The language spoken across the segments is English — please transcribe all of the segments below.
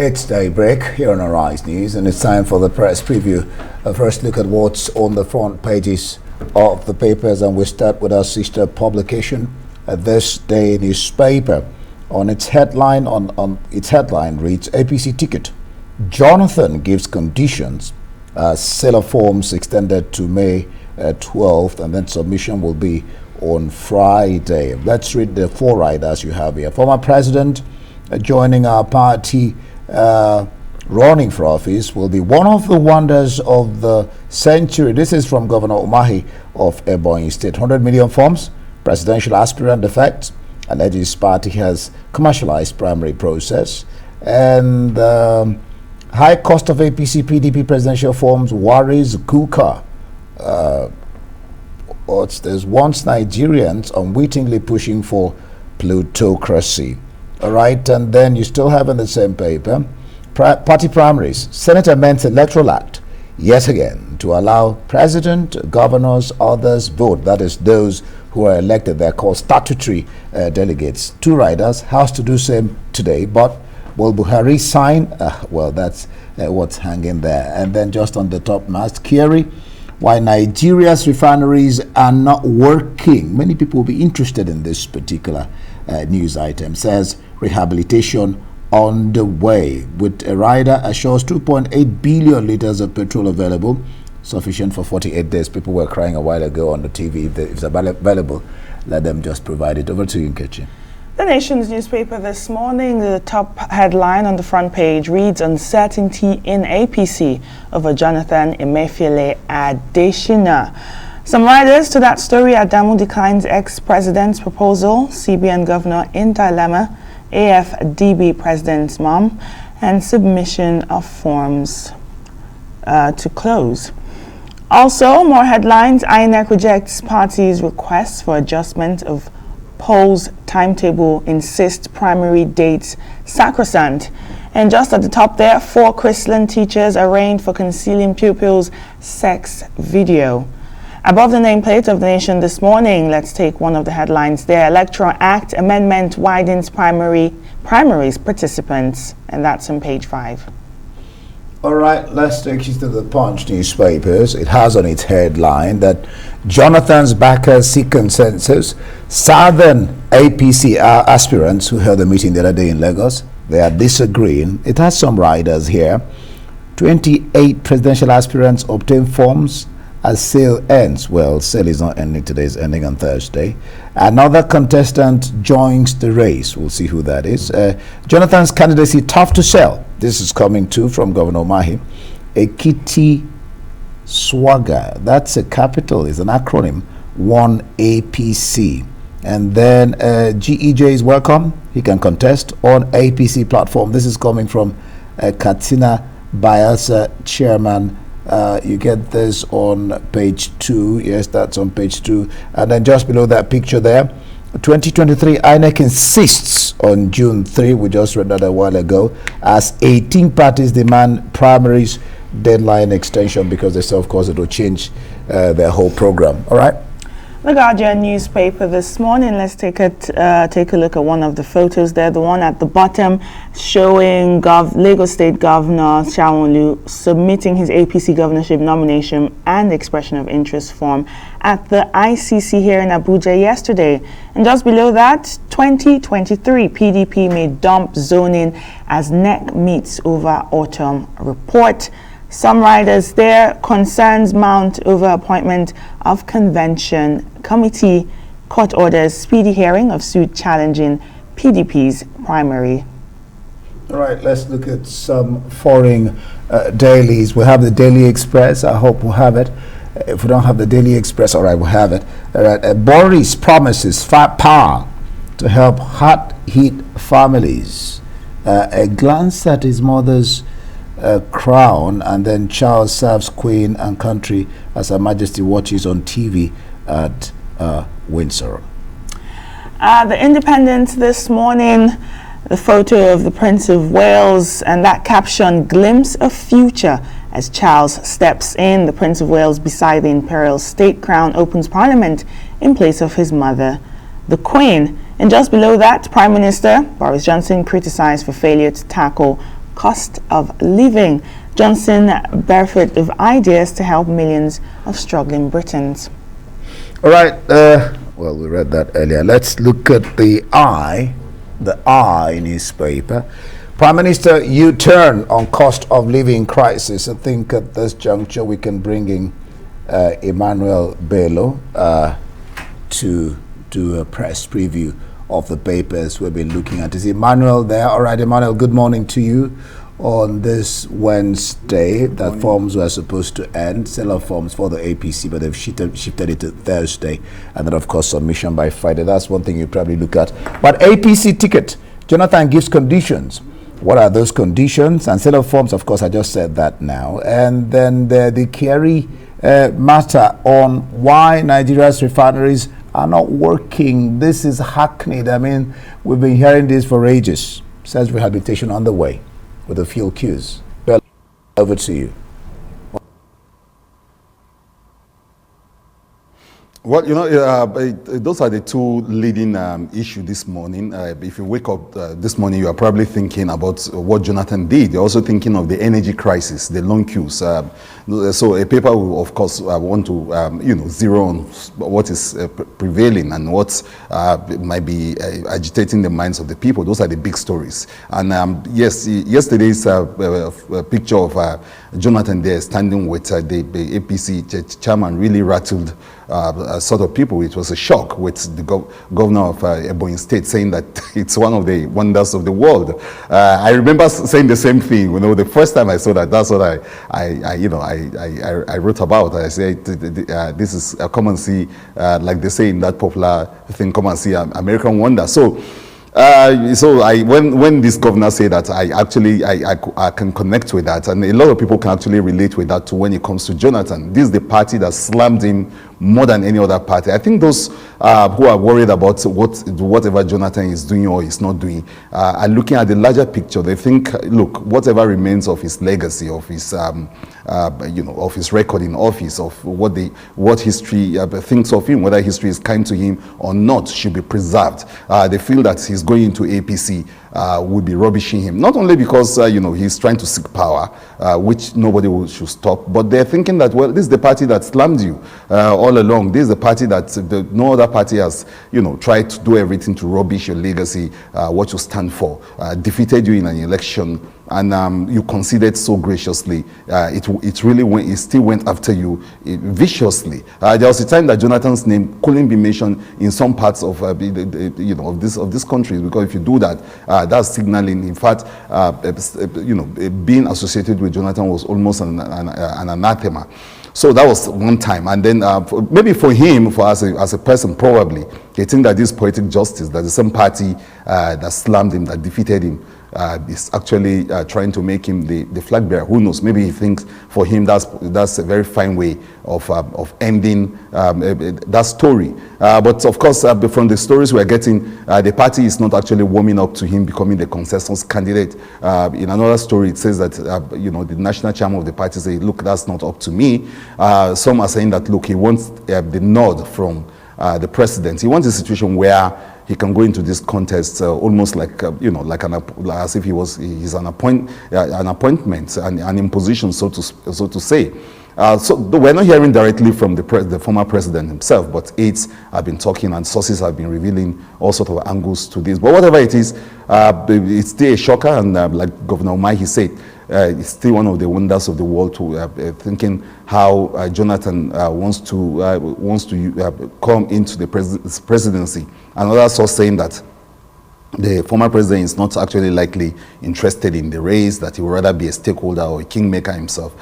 It's daybreak here on Arise News, and it's time for the press preview. A first look at what's on the front pages of the papers, and we start with our sister publication, This Day newspaper. On its headline, reads APC ticket. Jonathan gives conditions. Sale of forms extended to May 12th, and then submission will be on Friday. Let's read the four riders you have here. Former president joining our party, running for office, will be one of the wonders of the century. This is from Governor Umahi of Ebonyi State. 100 million forms, presidential aspirant effect, alleges party has commercialized primary process, and high cost of APC PDP presidential forms worries Kuka. There's once Nigerians unwittingly pushing for plutocracy. All right, and then you still have in the same paper, party primaries. Senate amends Electoral Act yet again to allow president, governors, others vote. That is, those who are elected. They're called statutory delegates. Two riders, House to do same today, but will Buhari sign? Well, that's what's hanging there. And then just on the top mast, Kiri, why Nigeria's refineries are not working. Many people will be interested in this particular news item. Says rehabilitation on the way, with a rider assures 2.8 billion liters of petrol available, sufficient for 48 days. People were crying a while ago on the TV. If it's available, let them just provide it. Over to you, Nkechi. The Nation's newspaper this morning, the top headline on the front page reads uncertainty in APC over Jonathan Emefiele Adesina. Some riders to that story: Adamu declines ex-president's proposal, CBN governor in dilemma, AFDB president's mom, and submission of forms to close. Also, more headlines: INEC rejects party's request for adjustment of polls timetable, insists primary dates sacrosanct. And just at the top there, 4 Christian teachers arraigned for concealing pupils' sex video. Above the nameplate of the Nation this morning, let's take one of the headlines there. Electoral Act amendment widens primaries participants, and that's on page 5. All right, let's take you to the Punch newspapers. It has on its headline that Jonathan's backers seek consensus. Southern APC aspirants who held a meeting the other day in Lagos, they are disagreeing. It has some riders here. 28 presidential aspirants obtain forms as sale ends. Well, sale is not ending today, it's ending on Thursday. Another contestant joins the race. We'll see who that is. Jonathan's candidacy tough to sell. This is coming too from Governor Mahi. Ekiti Swagger, that's a capital, is an acronym, 1 APC. And then GEJ is welcome. He can contest on APC platform. This is coming from Katina Bayelsa, chairman. You get this on page 2. Yes, that's on page 2. And then just below that picture there, 2023 INEC insists on June 3. We just read that a while ago, as 18 parties demand primaries deadline extension because they say, of course, it will change their whole program. All right. The Guardian newspaper this morning, let's take a look at one of the photos there. The one at the bottom showing Lagos State Governor Shawolu submitting his APC governorship nomination and expression of interest form at the ICC here in Abuja yesterday. And just below that, 2023 PDP may dump zoning as NEC meets over autumn report. Some riders there, concerns mount over appointment of convention committee, court orders speedy hearing of suit challenging PDP's primary. All right, let's look at some foreign dailies. We have the Daily Express. I hope we'll have it. If we don't have the Daily Express, all right, we'll have it. All right, Boris promises power to help hard-hit families. A glance at his mother's crown, and then Charles serves Queen and country as Her Majesty watches on TV at Windsor. The Independent this morning, the photo of the Prince of Wales and that caption, glimpse of future as Charles steps in. The Prince of Wales beside the imperial state crown opens Parliament in place of his mother, the Queen. And just below that, Prime Minister Boris Johnson criticized for failure to tackle cost of living. Johnson barefoot with ideas to help millions of struggling Britons. All right. Well, we read that earlier. Let's look at the I newspaper. Prime Minister, U-turn on cost of living crisis. I think at this juncture we can bring in Emmanuel Bello to do a press preview of the papers we've been looking at. Is Emmanuel there? All right, Emmanuel, good morning to you. On this Wednesday, that forms were supposed to end, sale of forms for the APC, but they've shifted it to Thursday, and then of course submission by Friday. That's one thing you probably look at. But APC ticket, Jonathan gives conditions. What are those conditions? And sale of forms, of course, I just said that now. And then the Kerry matter on why Nigeria's refineries are not working. This is hackneyed. I mean, we've been hearing this for ages. Says rehabilitation on the way with the fuel queues. Well, over to you. Well, those are the two leading issues this morning. If you wake up this morning, you are probably thinking about what Jonathan did. You're also thinking of the energy crisis, the long queues. So a paper will, of course, want to, zero on what is prevailing and what might be agitating the minds of the people. Those are the big stories. And yes, yesterday's picture of Jonathan there standing with the APC chairman really rattled sort of people. It was a shock with the governor of Ebonyi State saying that it's one of the wonders of the world. I remember saying the same thing. The first time I saw that, that's what I wrote about. I said, this is come and see, like they say in that popular thing, come and see American wonder. So when this governor said that, I can connect with that, and a lot of people can actually relate with that too when it comes to Jonathan. This is the party that slammed him more than any other party. I think those who are worried about whatever Jonathan is doing or is not doing are looking at the larger picture. They think, look, whatever remains of his legacy, of his of his record in office, of what history thinks of him, whether history is kind to him or not, should be preserved. They feel that he's going into APC would be rubbishing him, not only because he's trying to seek power, which nobody should stop, but they're thinking that, well, this is the party that slammed you all along. This is the party that no other party has tried to do everything to rubbish your legacy, what you stand for, defeated you in an election, and you conceded so graciously. It still went after you viciously. There was a time that Jonathan's name couldn't be mentioned in some parts of this country, because if you do that, that's signaling. In fact, being associated with Jonathan was almost an anathema. So that was one time, and then maybe for him, as a person, probably they think that this poetic justice, that the same party that slammed him, that defeated him, is actually trying to make him the flag bearer. Who knows? Maybe he thinks for him that's a very fine way of ending that story. But of course, from the stories we're getting, the party is not actually warming up to him becoming the consensus candidate. In another story, it says that the national chairman of the party say, "Look, that's not up to me." Some are saying that, look, he wants the nod from the president. He wants a situation where he can go into this contest almost like as if he's an appointment, and an imposition, so to say. So we're not hearing directly from the former president himself, but aides have been talking and sources have been revealing all sorts of angles to this. But whatever it is, it's still a shocker, and like Governor Umahi said, it's still one of the wonders of the world to thinking how Jonathan wants to come into the presidency. Another source saying that the former president is not actually likely interested in the race, that he would rather be a stakeholder or a kingmaker himself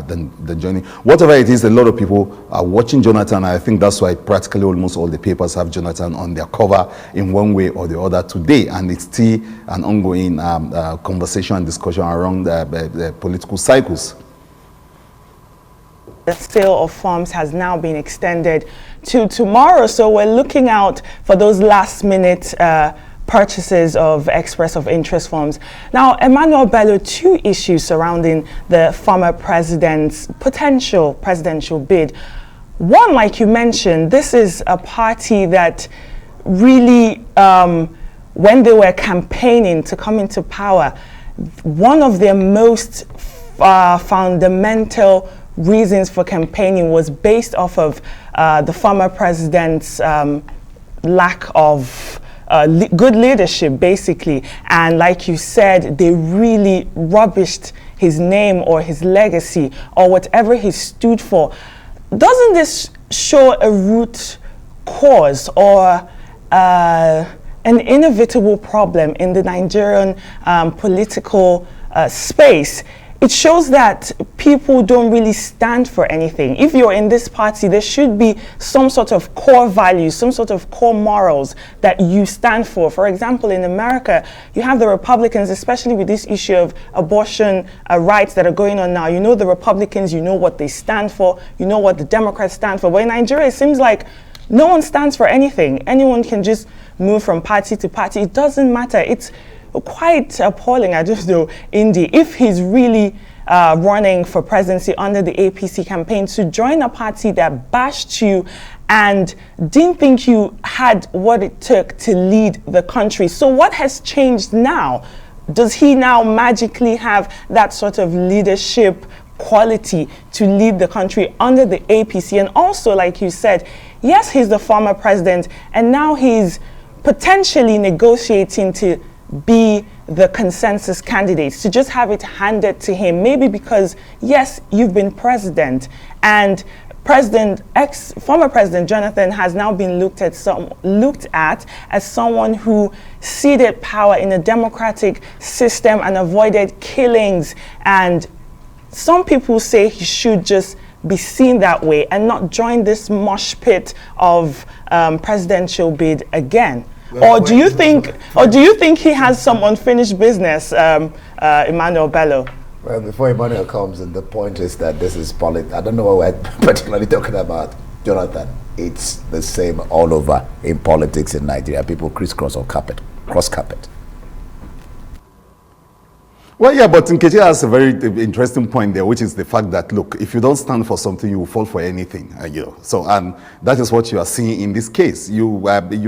than joining. Whatever it is, a lot of people are watching Jonathan. I think that's why practically almost all the papers have Jonathan on their cover in one way or the other today. And it's still an ongoing conversation and discussion around the political cycles. The sale of farms has now been extended to tomorrow, so we're looking out for those last-minute purchases of express of interest forms. Now, Emmanuel Bello, two issues surrounding the former president's potential presidential bid. One, like you mentioned, this is a party that really, when they were campaigning to come into power, one of their most fundamental reasons for campaigning was based off of the former president's lack of good leadership, basically. And like you said, they really rubbished his name or his legacy or whatever he stood for. Doesn't this show a root cause or an inevitable problem in the Nigerian political space? It shows that people don't really stand for anything. If you're in this party, there should be some sort of core values, some sort of core morals that you stand for. For example, in America, you have the Republicans, especially with this issue of abortion rights that are going on now. You know the Republicans, you know what they stand for, you know what the Democrats stand for. But in Nigeria, it seems like no one stands for anything. Anyone can just move from party to party. It doesn't matter. It's quite appalling. I just know, Indy, if he's really running for presidency under the APC campaign, to join a party that bashed you and didn't think you had what it took to lead the country. So what has changed now? Does he now magically have that sort of leadership quality to lead the country under the APC? And also, like you said, yes, he's the former president, and now he's potentially negotiating to be the consensus candidates, to just have it handed to him, maybe because, yes, you've been president, and former President Jonathan has now been looked at as someone who ceded power in a democratic system and avoided killings. And some people say he should just be seen that way and not join this mosh pit of presidential bid again. Or do you think he has some unfinished business, Emmanuel Bello? Well, before Emmanuel comes in, the point is that this is politics. I don't know what we're particularly talking about, Jonathan. It's the same all over in politics in Nigeria. People crisscross or cross carpet. Well, yeah, but Nkechi has a very interesting point there, which is the fact that, look, if you don't stand for something, you will fall for anything, So, and that is what you are seeing in this case. You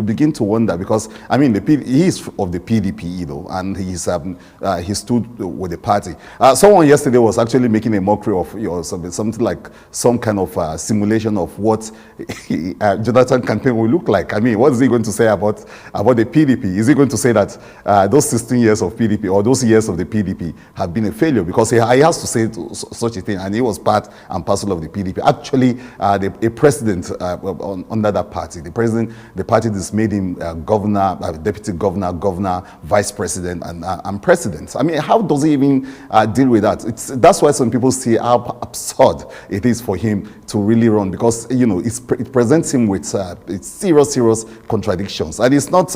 begin to wonder because, I mean, he is of the PDP, and he stood with the party. Someone yesterday was actually making a mockery of something like some kind of simulation of what Jonathan campaign will look like. I mean, what is he going to say about the PDP? Is he going to say that those 16 years of PDP or those years of the PDP have been a failure? Because he has to say such a thing, and he was part and parcel of the PDP. Actually, a president under that party, the party that's made him governor, deputy governor, vice president, and president. I mean, how does he even deal with that? That's why some people see how absurd it is for him to really run, because it presents him with serious contradictions, and it's not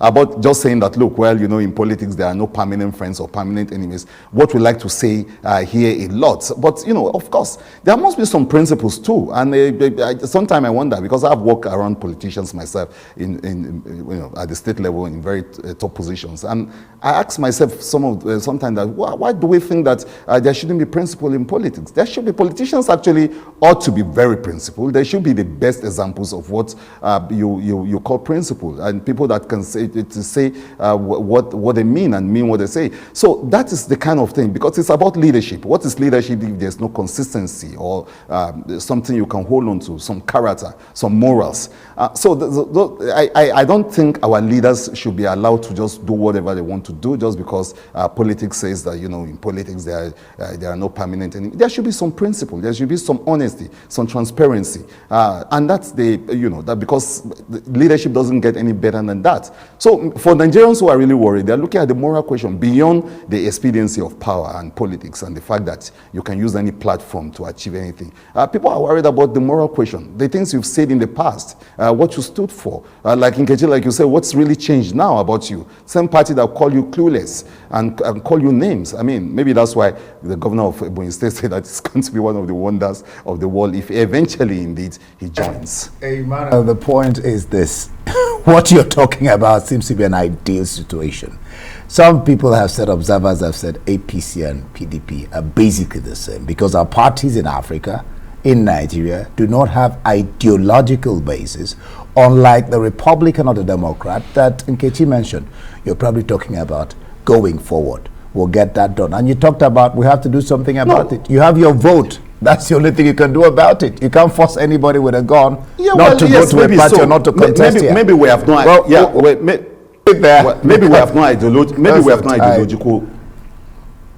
about just saying that, look, well, in politics there are no permanent friends or permanent enemies. What we like to say here a lot, but of course there must be some principles too. And sometimes I wonder, because I've worked around politicians myself in at the state level in very top positions, and I ask myself sometimes that why do we think that there shouldn't be principle in politics? There should be. Politicians actually ought to be very principled. They should be the best examples of what you call principle, and people that can say what they mean and mean what they say. So that is the kind of thing, because it's about leadership. What is leadership if there's no consistency or something you can hold on to, some character, some morals? I don't think our leaders should be allowed to just do whatever they want to do just because politics says that in politics there are no permanent enemies. There should be some principle. There should be some honesty, some transparency, and that's that, because leadership doesn't get any better than that. So for Nigerians who are really worried, they're looking at the moral question beyond the expediency of power and politics and the fact that you can use any platform to achieve anything. People are worried about the moral question, the things you've said in the past, what you stood for. Like Nkechi, like you said, what's really changed now about you? Same party that call you clueless and call you names. I mean, maybe that's why the governor of Ebonyi State said that it's going to be one of the wonders of the world if eventually indeed he joins. The point is this. What you're talking about seems to be an ideal situation. Some people have said, observers have said, APC and PDP are basically the same, because our parties in Africa, in Nigeria, do not have ideological basis, unlike the Republican or the Democrat that Nkechi mentioned. You're probably talking about going forward. we'll get that done. And you talked about we have to do something about it. You have your vote. That's the only thing you can do about it. You can't force anybody with a gun not to go to a party or not to contest here. Maybe we have no idea. Maybe we have no ideology. Maybe we have no ideological.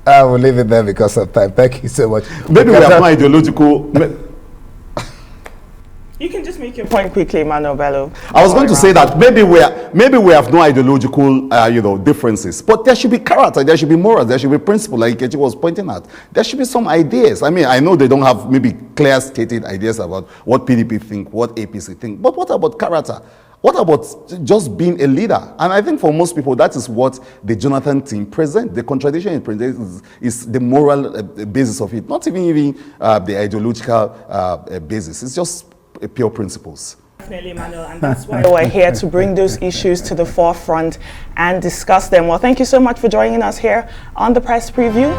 I will leave it there because of time. Thank you so much. Maybe we have no ideological. You can just make your point quickly, Emmanuel Bello. I was going to say that maybe we have no ideological differences, but there should be character, there should be morals, there should be principle, like Kechi was pointing at. There should be some ideas. I mean, I know they don't have maybe clear stated ideas about what PDP think, what APC think, but what about character? What about just being a leader? And I think for most people, that is what the Jonathan team present. The contradiction it presents is the moral basis of it, not even the ideological basis. It's just pure principles. Definitely, Emmanuel, and that's why we're here to bring those issues to the forefront and discuss them. Well, thank you so much for joining us here on the Press Preview.